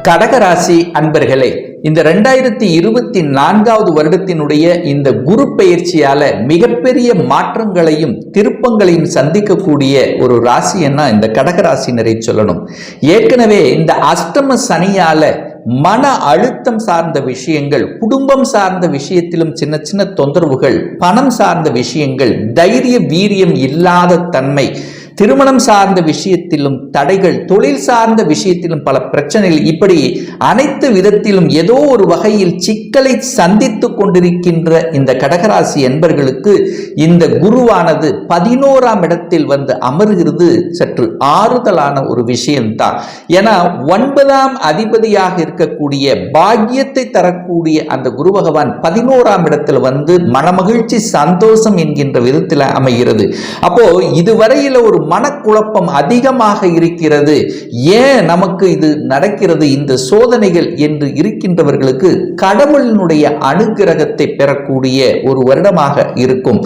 கடகராசி அன்பர்களே, இந்த 2024வது வருடத்தினுடைய இந்த குரு பெயர்ச்சியால மிகப்பெரிய மாற்றங்களையும் திருப்பங்களையும் சந்திக்கக்கூடிய ஒரு ராசின்னா இந்த கடகராசினரை சொல்லணும். ஏற்கனவே இந்த அஷ்டம சனியால மன அழுத்தம் சார்ந்த விஷயங்கள், குடும்பம் சார்ந்த விஷயத்திலும் சின்ன சின்ன தொந்தரவுகள், பணம் சார்ந்த விஷயங்கள், தைரிய வீரியம் இல்லாத தன்மை, திருமணம் சார்ந்த விஷயத்திலும் தடைகள், தொழில் சார்ந்த விஷயத்திலும் பல பிரச்சனைகள், இப்படி அனைத்து விதத்திலும் ஏதோ ஒரு வகையில் சிக்கலை சந்தித்து கொண்டிருக்கின்ற இந்த கடகராசி என்பர்களுக்கு இந்த குருவானது 11ஆம் இடத்தில் வந்து அமர்கிறது சற்று ஆறுதலான ஒரு விஷயம்தான். ஏன்னா 9ஆம் அதிபதியாக இருக்கக்கூடிய பாக்கியத்தை தரக்கூடிய அந்த குரு பகவான் 11ஆம் இடத்தில் வந்து மனமகிழ்ச்சி சந்தோஷம் என்கின்ற விதத்தில் அமைகிறது. அப்போ இதுவரையில ஒரு மனக்குழப்பம் அதிகமாக இருக்கிறது, ஏன் நமக்கு இது நடக்கிறது, இந்த சோதனைகள் என்று இருக்கின்றவர்களுக்கு கடவுளினுடைய அனுகிரகத்தை பெறக்கூடிய ஒரு வருடமாக இருக்கும்.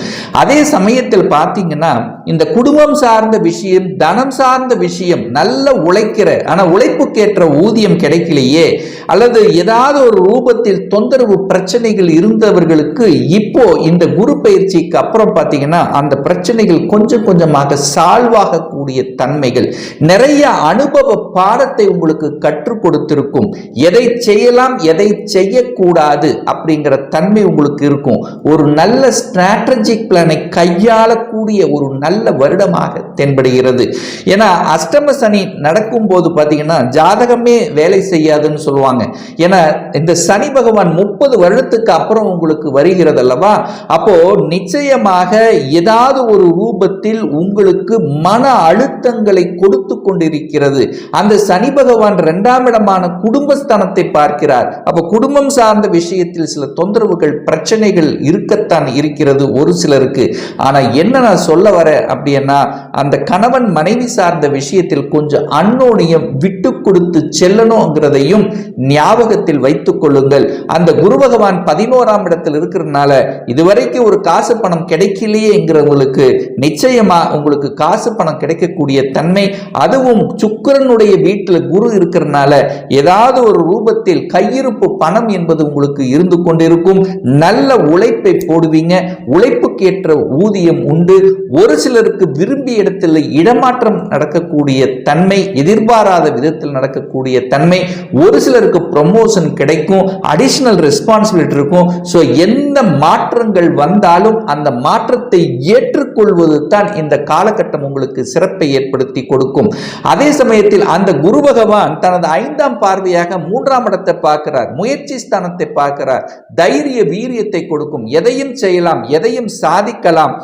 அதே சமயத்தில் பார்த்தீங்கன்னா இந்த குடும்பம் சார்ந்த விஷயம், தனம் சார்ந்த விஷயம், நல்ல உழைக்கிற ஆனா உழைப்புக்கேற்ற ஊதியம் கிடைக்கலையே, அல்லது ஏதாவது ஒரு ரூபத்தில் தொந்தரவு பிரச்சனைகள் இருந்தவர்களுக்கு இப்போ இந்த குரு பயிற்சிக்கு அப்புறம் பார்த்தீங்கன்னா அந்த பிரச்சனைகள் கொஞ்சம் கொஞ்சமாக சால்வ் ஆகக்கூடிய தன்மைகள், நிறைய அனுபவ பாடத்தை உங்களுக்கு கற்றுக் கொடுத்திருக்கும். எதை செய்யலாம் எதை செய்யக்கூடாது அப்படிங்கிற தன்மை உங்களுக்கு இருக்கும். ஒரு நல்ல ஸ்ட்ராட்டஜிக் பிளானை கையாளக்கூடிய ஒரு நல்ல வருடமாக தென்படுகிறது. ஏன்னா அஷ்டம சனி நடக்கும் போது பார்த்தீங்கன்னா ஜாதகமே வேலை செய்யாதுன்னு சொல்லுவாங்க. ஏன்னா இந்த சனி பகவான் 30 வருடத்துக்கு அப்புறம் உங்களுக்கு வருகிறது அல்லவா, அப்போ நிச்சயமாக ஏதாவது ஒரு ரூபத்தில் உங்களுக்கு மன அழுத்தங்களை கொடுத்து கொண்டிருக்கிறது. அந்த சனி பகவான் 2ஆம் இடமான குடும்பஸ்தானத்தை பார்க்கிறார். அப்ப குடும்பம் சார்ந்த விஷயத்தில் சில தொந்தரவுகள் பிரச்சனைகள் இருக்கத்தான் இருக்கிறது ஒரு சிலருக்கு. ஆனா என்ன நான் சொல்ல வர அப்படின்னா, அந்த கணவன் மனைவி சார்ந்த விஷயத்தில் கொஞ்சம் அன்னோனியம் விட்டு கொடுத்து செல்லணுங்கிறதையும் ஞாபகத்தில் வைத்துக் கொள்ளுங்கள். அந்த குரு பகவான் 11ஆம் இடத்தில் இருக்கிறதுனால இதுவரைக்கும் ஒரு காசு பணம் கிடைக்கலையேங்கிறவங்களுக்கு நிச்சயமா உங்களுக்கு காசு பணம் கிடைக்கக்கூடிய தன்மை, அதுவும் சுக்கிரனுடைய வீட்டில் குரு இருக்கிறதுனால ஏதாவது ஒரு ரூபத்தில் கையிருப்பு பணம் என்பது உங்களுக்கு இருந்து கொண்டிருக்கும். நல்ல உழைப்பை போடுவீங்க, உழைப்புக்கு ஏற்ற ஊதியம் உண்டு. ஒரு சிலருக்கு விரும்பிய இடத்தில் இடமாற்றம் நடக்கக்கூடிய தன்மை, எதிர்பாராத விதத்தில் நடக்கக்கூடிய தன்மை, ஒரு சிலருக்கு ப்ரமோஷன் கிடைக்கும், அடிஷனல் ரெஸ்பான்சிபிலிட்டி இருக்கும். ஸோ எந்த மாற்றங்கள் வந்தாலும் அந்த மாற்றத்தை ஏற்றுக்கொள்வது தான் இந்த காலகட்டம் உங்களுக்கு சிறப்பை ஏற்படுத்தி கொடுக்கும். அதே சமயத்தில் அந்த குரு பகவான் தனது 5ஆம் பார்வையாக 3ஆம் இடத்தை பார்க்கிறார், முயற்சி ஸ்தானத்தை பார்க்கிறார், தைரிய வீரியத்தை கொடுக்கும். எதையும் செய்யலாம், எதையும் சாதிக்கலாம்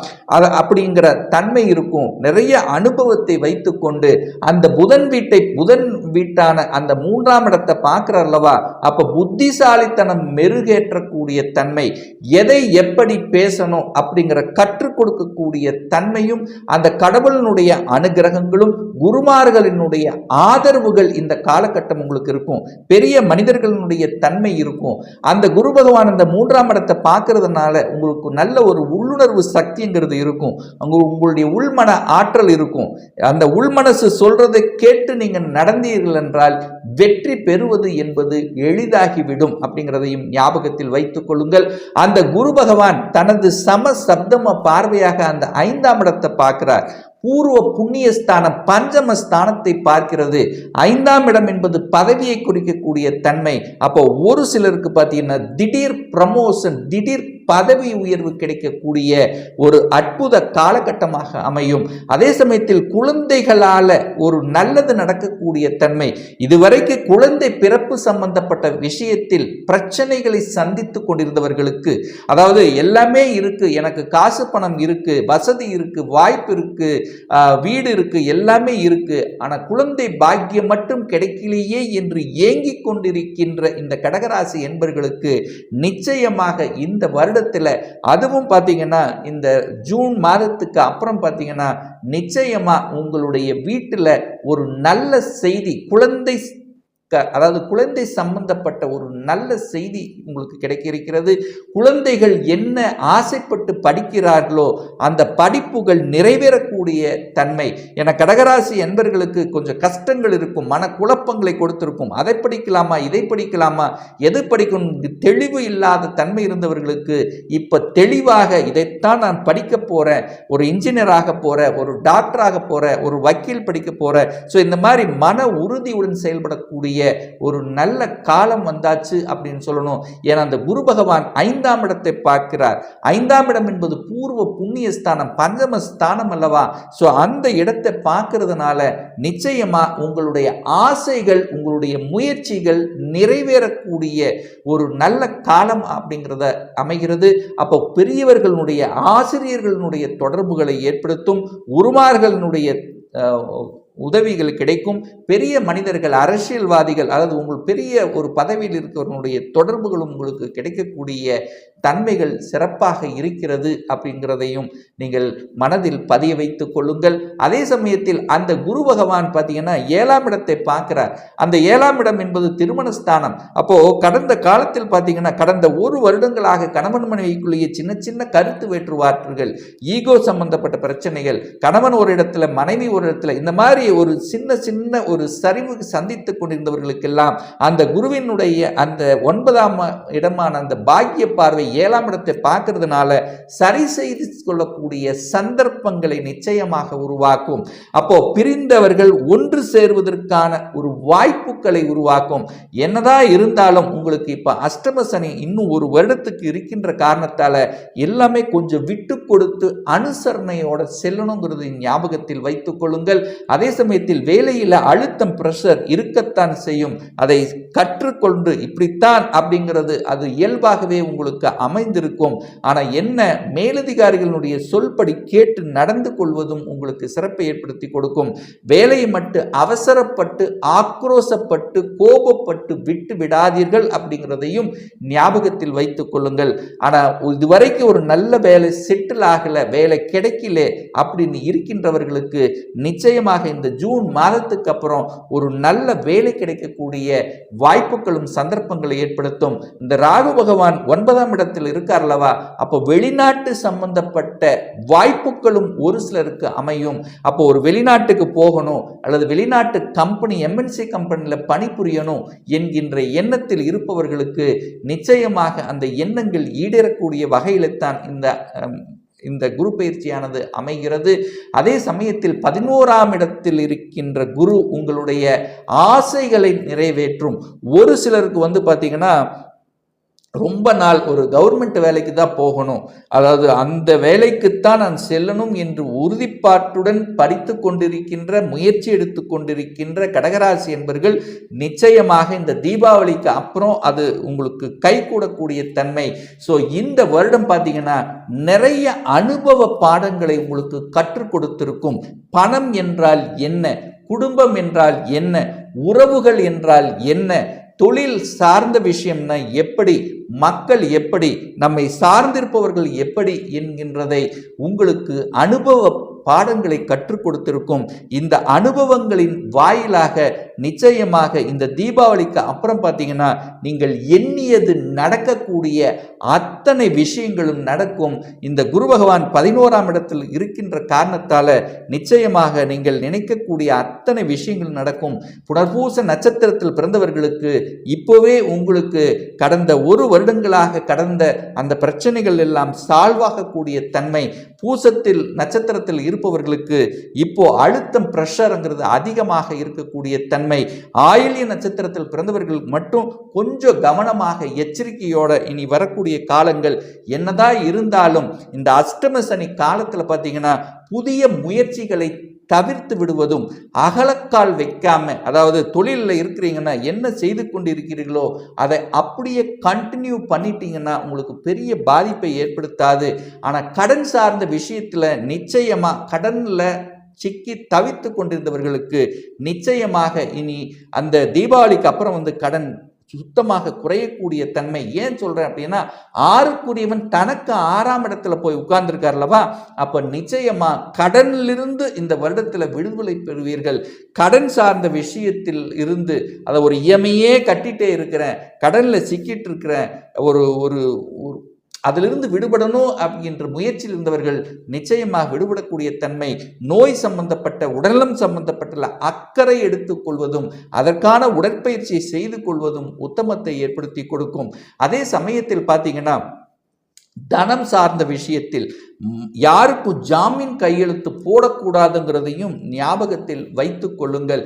அப்படிங்கிற தன்மை இருக்கும். நிறைய அனுபவத்தை வைத்துக் கொண்டு அந்த புதன் வீட்டான அந்த 3ஆம் இடத்தை பார்க்கிறார் அல்லவா, அப்ப புத்திசாலித்தனம் மெருகேற்றக்கூடிய தன்மை, எதை எப்படி பேசணும் அப்படிங்கிற கற்றுக் கொடுக்கக்கூடிய தன்மையும், அந்த கடவுளினுடைய அனுகிரகங்களும் குருமார்களினுடைய ஆதரவுகள் இந்த காலகட்டம் உங்களுக்கு இருக்கும். பெரிய மனிதர்களுடைய தன்மை இருக்கும். அந்த குரு பகவான் அந்த 3ஆம் இடத்தை பார்க்கறதுனால உங்களுக்கு நல்ல ஒரு உள்ளுணர்வு சக்திங்கிறது இருக்கும். உங்களுடைய உள்மன ஆற்றல் இருக்கும். அந்த உள்மனசு சொல்றதை கேட்டு நீங்க நடந்தீர்கள் என்றால் வெற்றி பெறுவது என்பது எளிதாகிவிடும் அப்படிங்கிறதையும் ஞாபகத்தில் வைத்துக் கொள்ளுங்கள். அந்த குரு பகவான் தனது சப்தம பார்வையாக அந்த 5ஆம் இடத்தை பார்க்கிறார். பூர்வ புண்ணிய ஸ்தானம் பஞ்சமஸ்தானத்தை பார்க்கிறது. 5ஆம் இடம் என்பது பதவியை குறிக்கக்கூடிய தன்மை. அப்போ ஒரு சிலருக்கு பார்த்தீங்கன்னா திடீர் ப்ரமோஷன், திடீர் பதவி உயர்வு கிடைக்கக்கூடிய ஒரு அற்புத காலகட்டமாக அமையும். அதே சமயத்தில் குழந்தைகளால ஒரு நல்லது நடக்கக்கூடிய தன்மை. இதுவரைக்கு குழந்தை பிறப்பு சம்பந்தப்பட்ட விஷயத்தில் பிரச்சனைகளை சந்தித்து கொண்டிருந்தவர்களுக்கு, அதாவது எல்லாமே இருக்கு, எனக்கு காசு பணம் இருக்கு, வசதி இருக்கு, வாய்ப்பு இருக்கு, வீடு இருக்கு, எல்லாமே இருக்கு, ஆனா குழந்தை பாக்கியம் மட்டும் கிடைக்கலையே என்று ஏங்கிக் கொண்டிருக்கின்ற இந்த கடகராசி என்பர்களுக்கு நிச்சயமாக இந்த வருடத்தில், அதுவும் பார்த்தீங்கன்னா இந்த ஜூன் மாதத்துக்கு அப்புறம் பார்த்தீங்கன்னா நிச்சயமா உங்களுடைய வீட்டில் ஒரு நல்ல செய்தி, குழந்தை அதாவது குழந்தை சம்பந்தப்பட்ட ஒரு நல்ல செய்தி உங்களுக்கு கிடைக்க இருக்கிறது. குழந்தைகள் என்ன ஆசைப்பட்டு படிக்கிறார்களோ அந்த படிப்புகள் நிறைவேறக்கூடிய தன்மை என கடகராசி என்பர்களுக்கு கொஞ்சம் கஷ்டங்கள் இருக்கும், மனக்குழப்பங்களை கொடுத்திருக்கும். அதை படிக்கலாமா, இதை படிக்கலாமா, எது படிக்கும் தெளிவு இல்லாத தன்மை இருந்தவர்களுக்கு இப்ப தெளிவாக இதைத்தான் நான் படிக்க போறேன், ஒரு இன்ஜினியராக போற, ஒரு டாக்டராக போற, ஒரு வக்கீல் படிக்க போற, ஸோ இந்த மாதிரி மன உறுதியுடன் செயல்படக்கூடிய ஒரு நல்ல காலம் வந்தாச்சு அப்படின்னு சொல்லணும். ஏன்னா அந்த குரு பகவான் 5ஆம் இடத்தை பார்க்கிறார். 5ஆம் இடம் என்பது பூர்வ புண்ணிய ஸ்தானம், பஞ்சம ஸ்தானம் அல்லவா. சோ அந்த இடத்தை பார்க்கிறதுனால நிச்சயமா உங்களுடைய ஆசைகள், உங்களுடைய முயற்சிகள் நிறைவேறக்கூடிய ஒரு நல்ல காலம் அப்படிங்கிறத அமைகிறது. அப்போ பெரியவர்களுடைய ஆசிரியர்களுடைய தொடர்புகளை ஏற்படுத்தும், உருமார்களுடைய உதவிகள் கிடைக்கும். பெரிய மனிதர்கள், அரசியல்வாதிகள், அதாவது உங்கள் பெரிய ஒரு பதவியில் இருக்கிறவர்களுடைய தொடர்புகளும் உங்களுக்கு கிடைக்கக்கூடிய தன்மைகள் சிறப்பாக இருக்கிறது அப்படிங்கிறதையும் நீங்கள் மனதில் பதிய வைத்துக் கொள்ளுங்கள். அதே சமயத்தில் அந்த குரு பகவான் பார்த்தீங்கன்னா 7ஆம் இடத்தை பார்க்கிறார். அந்த 7ஆம் இடம் என்பது திருமணஸ்தானம். அப்போ கடந்த காலத்தில் பார்த்தீங்கன்னா கடந்த ஒரு வருடங்களாக கணவன் மனைவிக்குள்ளேயே சின்ன சின்ன கருத்து வேற்றுவார்கள், ஈகோ சம்பந்தப்பட்ட பிரச்சனைகள், கணவன் ஒரு இடத்துல மனைவி ஒரு இடத்துல, இந்த மாதிரி ஒரு சின்ன சின்ன ஒரு சரிவு சந்தித்துக் கொண்டிருந்தவர்களுக்கெல்லாம் அந்த குருவினுடைய அந்த 9ஆம் இடமான அந்த பாக்கிய பார்வை 7ஆம் இடத்தை பார்க்கிறதுனால சரி செய்து கொள்ளக்கூடிய சந்தர்ப்பங்களை நிச்சயமாக உருவாக்கும். அப்போ பிரிந்தவர்கள் ஒன்று சேர்வதற்கான ஒரு வாய்ப்புகளை உருவாக்கும். என்னதான் இருந்தாலும் உங்களுக்கு இப்ப அஷ்டம சனி இன்னும் ஒரு வருடத்துக்கு இருக்கின்ற காரணத்தால எல்லாமே கொஞ்சம் விட்டு கொடுத்து அனுசரணையோட செல்லணுங்கிறது ஞாபகத்தில் வைத்துக் கொள்ளுங்கள். அதே சமயத்தில் வேலையில் அழுத்தம், பிரஷர் இருக்கத்தான் செய்யும். அதை கற்றுக்கொண்டு இப்படித்தான் அப்படிங்கிறது அது இயல்பாகவே உங்களுக்கு அமைந்திருக்கும். ஆனா என்ன, மேலதிகாரிகளுடைய சொல்படி கேட்டு நடந்து கொள்வதும் உங்களுக்கு சிறப்பை ஏற்படுத்தி கொடுக்கும். வேலையை மட்டும் அவசரப்பட்டு ஆக்ரோசப்பட்டு கோபப்பட்டு விட்டு விடாதீர்கள் அப்படிங்கிறதையும் ஞாபகத்தில் வைத்துக் கொள்ளுங்கள். ஆனா இதுவரைக்கும் ஒரு நல்ல வேலை செட்டில் ஆகல, வேலை கிடைக்கல அப்படின்னு இருக்கின்றவர்களுக்கு நிச்சயமாக இந்த ஜூன் மாதத்துக்கு அப்புறம் ஒரு நல்ல வேலை கிடைக்கக்கூடிய வாய்ப்புகளும் சந்தர்ப்பங்களை ஏற்படுத்தும். இந்த ராகு பகவான் 9ஆம் இடத்தில் இருக்கார் அல்லவா, அப்போ வெளிநாட்டு சம்பந்தப்பட்ட வாய்ப்புகளும் ஒரு சிலருக்கு அமையும். அப்போ ஒரு வெளிநாட்டுக்கு போகணும் அல்லது வெளிநாட்டு கம்பெனி, எம்என்சி கம்பெனியில் பணிபுரியணும் என்கின்ற எண்ணத்தில் இருப்பவர்களுக்கு நிச்சயமாக அந்த எண்ணங்கள் ஈடேறக்கூடிய வகையில் தான் இந்த குரு பயிற்சியானது அமைகிறது. அதே சமயத்தில் 11ஆம் இடத்தில் இருக்கின்ற குரு உங்களுடைய ஆசைகளை நிறைவேற்றும். ஒரு சிலருக்கு பார்த்தீங்கன்னா ரொம்ப நாள் ஒரு கவர்மெண்ட் வேலைக்கு தான் போகணும், அதாவது அந்த வேலைக்குத்தான் நான் செல்லணும் என்று உறுதிப்பாட்டுடன் படித்து கொண்டிருக்கின்ற, முயற்சி எடுத்து கொண்டிருக்கின்ற கடகராசி என்பர்கள் நிச்சயமாக இந்த தீபாவளிக்கு அப்புறம் அது உங்களுக்கு கைகூடக்கூடிய தன்மை. ஸோ இந்த வருடம் பார்த்தீங்கன்னா நிறைய அனுபவ பாடங்களை உங்களுக்கு கற்றுக் கொடுத்திருக்கும். பணம் என்றால் என்ன, குடும்பம் என்றால் என்ன, உறவுகள் என்றால் என்ன, தொழில் சார்ந்த விஷயம்னா எப்படி, மக்கள் எப்படி, நம்மை சார்ந்திருப்பவர்கள் எப்படி என்கின்றதை உங்களுக்கு அனுபவ பாடங்களை கற்றுக் கொடுத்திருக்கும். இந்த அனுபவங்களின் வாயிலாக நிச்சயமாக இந்த தீபாவளிக்கு அப்புறம் பார்த்தீங்கன்னா நீங்கள் எண்ணியது நடக்கக்கூடிய அத்தனை விஷயங்களும் நடக்கும். இந்த குரு பகவான் 11ஆம் இடத்தில் இருக்கின்ற காரணத்தால நிச்சயமாக நீங்கள் நினைக்கக்கூடிய அத்தனை விஷயங்கள் நடக்கும். புனர்பூச நட்சத்திரத்தில் பிறந்தவர்களுக்கு இப்போவே உங்களுக்கு கடந்த ஒரு வருடங்களாக கடந்த அந்த பிரச்சனைகள் எல்லாம் சால்வ் ஆகக்கூடிய தன்மை, பூசத்தில் நட்சத்திரத்தில் இருப்பவர்களுக்கு இப்போ அழுத்தம், பிரஷர்ங்கிறது அதிகமாக இருக்கக்கூடிய தன்மை, ஆயில்ய நட்சத்திரத்தில் பிறந்தவர்கள் மட்டும் கொஞ்சம் கவனமாக எச்சரிக்கையோட இனி வரக்கூடிய காலங்கள் என்னதான் இருந்தாலும் இந்த அஷ்டம சனி காலத்தில் பார்த்தீங்கன்னா புதிய முயற்சிகளை தவிர்த்து விடுவதும், அகலக்கால் வைக்காம, அதாவது தொழிலில் இருக்கிறீங்கன்னா என்ன செய்து கொண்டிருக்கிறீர்களோ அதை அப்படியே கண்டினியூ பண்ணிட்டீங்கன்னா உங்களுக்கு பெரிய பாதிப்பை ஏற்படுத்தாது. ஆனால் கடன் சார்ந்த விஷயத்தில் நிச்சயமாக கடனில் சிக்கி தவித்து கொண்டிருந்தவர்களுக்கு நிச்சயமாக இனி அந்த தீபாவளிக்கு அப்புறம் கடன் சுத்தமாக குறையக்கூடிய தன்மை. ஏன் சொல்றேன் அப்படின்னா, 6க்குரியவன் தனக்கு 6ஆம் இடத்துல போய் உட்கார்ந்துருக்கார்லவா, அப்ப நிச்சயமா கடனிலிருந்து இந்த வருடத்துல விடுதலை பெறுவீர்கள். கடன் சார்ந்த விஷயத்தில் இருந்து, அதை ஒரு இஎம்ஐயே கட்டிட்டே இருக்கிறேன், கடன்ல சிக்கிட்டு இருக்கிறேன், ஒரு ஒரு அதிலிருந்து விடுபடணும் அப்படின்ற முயற்சியில் இருந்தவர்கள் நிச்சயமாக விடுபடக்கூடிய தன்மை. நோய் சம்பந்தப்பட்ட உடல்நலம் சம்பந்தப்பட்ட அக்கறை எடுத்துக் கொள்வதும் அதற்கான உடற்பயிற்சியை செய்து கொள்வதும் உத்தமத்தை ஏற்படுத்தி கொடுக்கும். அதே சமயத்தில் பார்த்தீங்கன்னா, தனம் சார்ந்த விஷயத்தில் யாருக்கும் ஜாமீன் கையெழுத்து போடக்கூடாதுங்கிறதையும் ஞாபகத்தில் வைத்துக் கொள்ளுங்கள்.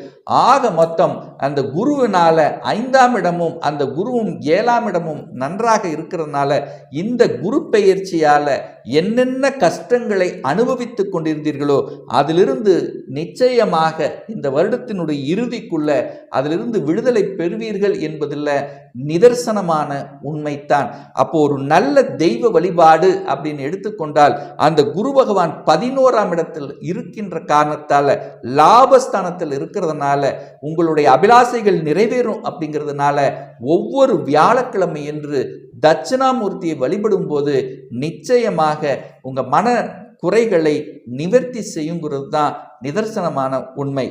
ஆக மொத்தம் அந்த குருவினால 5ஆம் இடமும் அந்த குருவும் 7ஆம் இடமும் நன்றாக இருக்கிறதுனால இந்த குரு பெயர்ச்சியால என்னென்ன கஷ்டங்களை அனுபவித்துக் கொண்டிருந்தீர்களோ அதிலிருந்து நிச்சயமாக இந்த வருடத்தினுடைய இறுதிக்குள்ள அதிலிருந்து விடுதலை பெறுவீர்கள் என்பதில் நிதர்சனமான உண்மைத்தான். அப்போ ஒரு நல்ல தெய்வ வழிபாடு அப்படின்னு எடுத்துக்கொண்டால் அந்த குரு பகவான் 11ஆம் இடத்தில் இருக்கின்ற காரணத்தால, லாபஸ்தானத்தில் இருக்கிறதுனால உங்களுடைய அபிலாசைகள் நிறைவேறும் அப்படிங்கிறதுனால ஒவ்வொரு வியாழக்கிழமை என்று தட்சிணாமூர்த்தியை வழிபடும் போது நிச்சயமாக உங்க மன குறைகளை நிவர்த்தி செய்யுங்கிறது தான் நிதர்சனமான உண்மை.